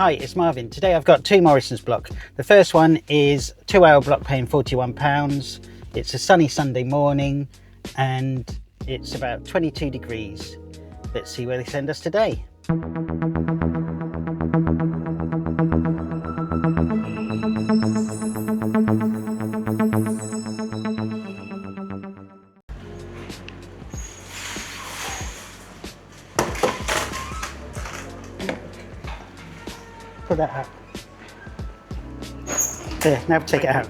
Hi, it's Marvin. Today I've got two Morrison's block. The first one is 2-hour block paying £41. It's a sunny Sunday morning and it's about 22 degrees. Let's see where they send us today. Put that out. There, now take it out.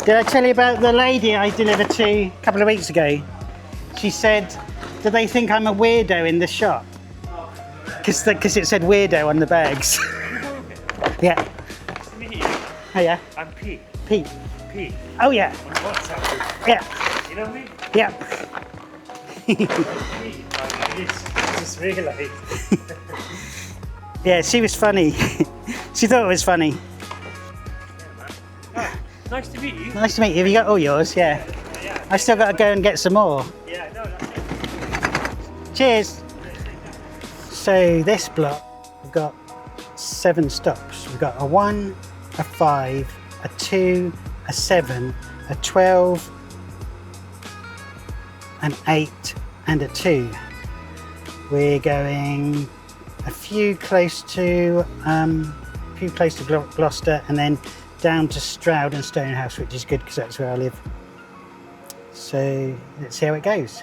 Did I tell you about the lady I delivered to a couple of weeks ago? She said, do they think I'm a weirdo in the shop? Because it said weirdo on the bags. Yeah. Nice to meet you. Oh yeah? I'm Pete. Pete. Pete. Oh yeah. On WhatsApp. Yeah. You know me? Yeah. Pete. I just realised. Yeah, she was funny. She thought it was funny. Oh, nice to meet you. Nice to meet you. Have you got all yours? Yeah. Yeah. I still got to go and get some more. Yeah, no, that's it. Cheers. So this block, we've got 7 stops. We've got a 1, a 5, a 2, a 7, a 12, an 8 and a 2. We're going a few close to Gloucester and then down to Stroud and Stonehouse, which is good because that's where I live. So let's see how it goes.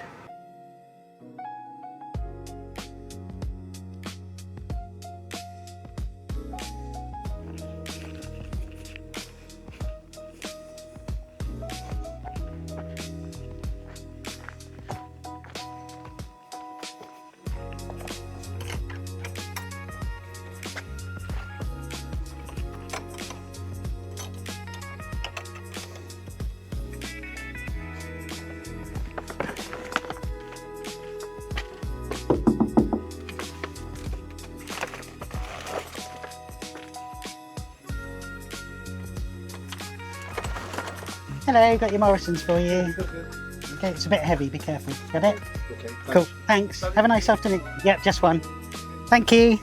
Hello, got your Morrison's for you. Okay, it's a bit heavy, be careful. Got it? Okay, thanks. Cool, thanks. Have a nice afternoon. Yep, just one. Thank you.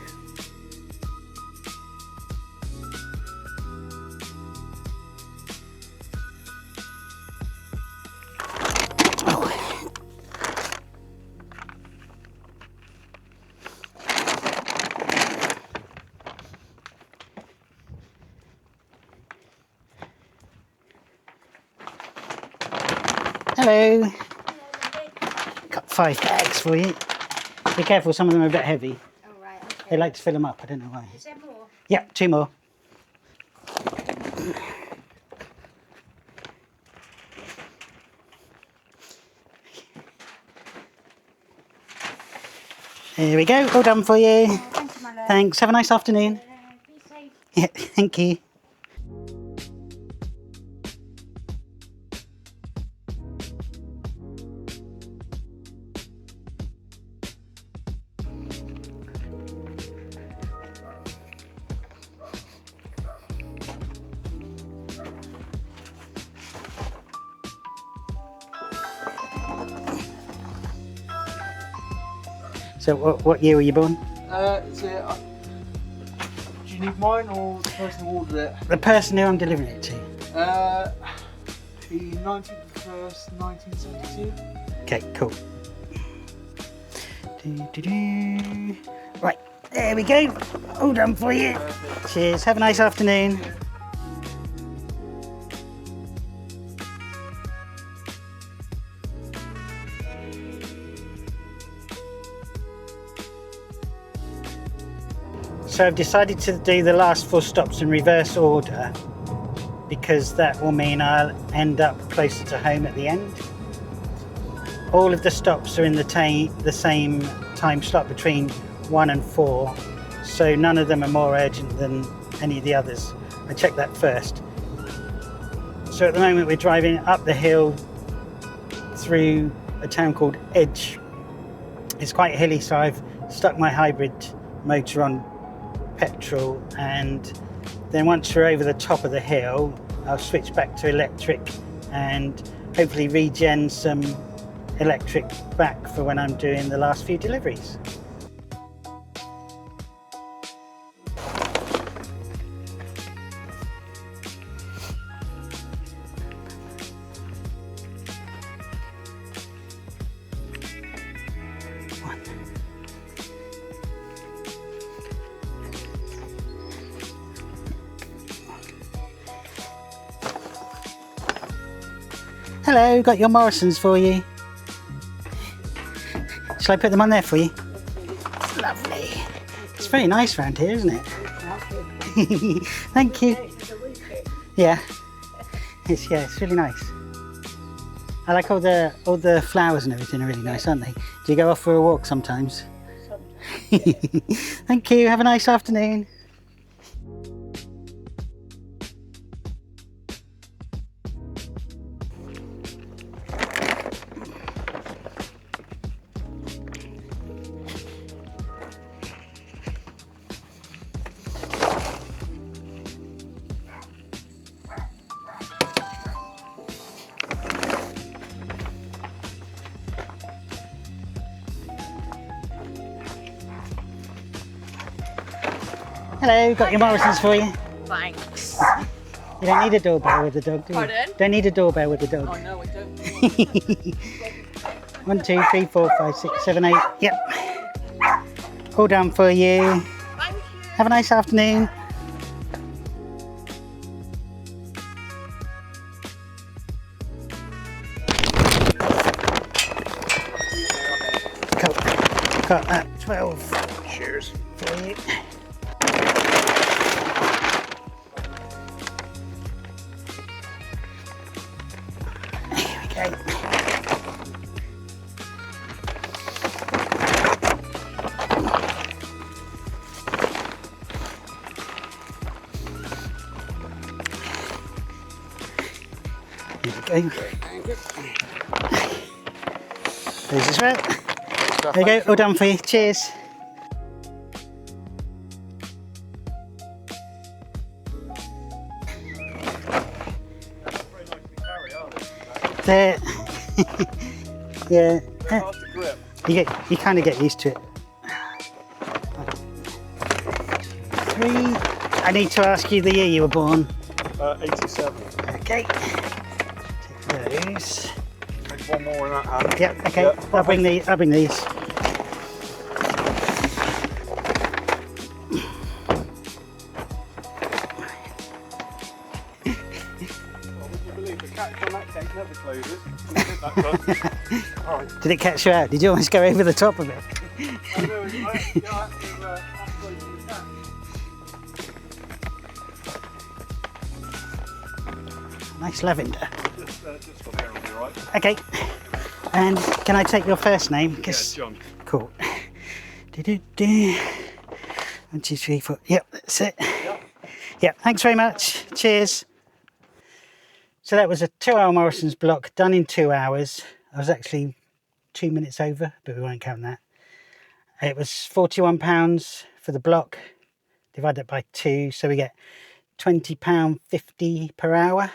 Hello. Got 5 bags for you. Be careful, some of them are a bit heavy. Oh, right, okay. They like to fill them up, I don't know why. Is there more? Yep, 2 more. There we go, all done for you. Oh, thank you, my love. Thanks, have a nice afternoon. Be safe. Yeah, thank you. So what year were you born? Do you need mine or the person who ordered it? The person who I'm delivering it to. The 19th of the 1st, 1972. Okay, cool. Right, there we go. All done for you. Perfect. Cheers, have a nice afternoon. So I've decided to do the last 4 stops in reverse order because that will mean I'll end up closer to home at the end. All of the stops are in the same time slot between 1 and 4, so none of them are more urgent than any of the others. I checked that first. So at the moment we're driving up the hill through a town called Edge. It's quite hilly, so I've stuck my hybrid motor on petrol, and then once we're over the top of the hill I'll switch back to electric and hopefully regen some electric back for when I'm doing the last few deliveries. Hello, got your Morrisons for you. Shall I put them on there for you? Lovely. It's very nice around here, isn't it? Thank you. Yeah. It's really nice. I like all the flowers and everything are really nice, aren't they? Do you go off for a walk sometimes? Thank you. Have a nice afternoon. Hello, got your Morrisons for you. Thanks. You don't need a doorbell with the dog, do you? Pardon? Don't need a doorbell with the dog. Oh no, I don't. 1, 2, 3, 4, 5, 6, 7, 8. Yep. All done for you. Thank you. Have a nice afternoon. Cool. Got that 12 shears for you. There we go. There we go. There's this right. There you go, all done for you. Cheers. There. Yeah. Hard to grip. You kind of get used to it. 3. I need to ask you the year you were born. 87. Okay. Take those. Take one more in that hand. Yep. Okay. Yeah. I'll bring these. The catch on that tank never closes. That Alright. Did it catch you out? Did you almost go over the top of it? I know, I have to close the catch. Nice lavender. Just got there, will be right. Okay. And can I take your first name? Yeah, John. Cool. Do-do-do. 1, 2, 3, 4. Yep, that's it. Yep. Thanks very much. Cheers. So that was a 2-hour Morrison's block done in 2 hours. I was actually 2 minutes over, but we won't count that. It was £41 for the block. Divide that by 2, so we get £20.50 per hour,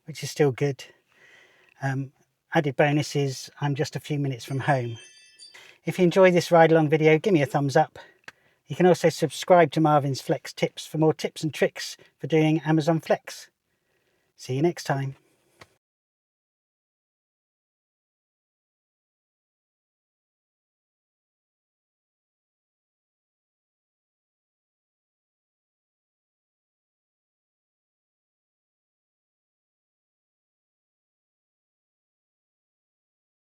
which is still good. Added bonus is I'm just a few minutes from home. If you enjoy this ride along video, give me a thumbs up. You can also subscribe to Marvin's Flex Tips for more tips and tricks for doing Amazon Flex. See you next time.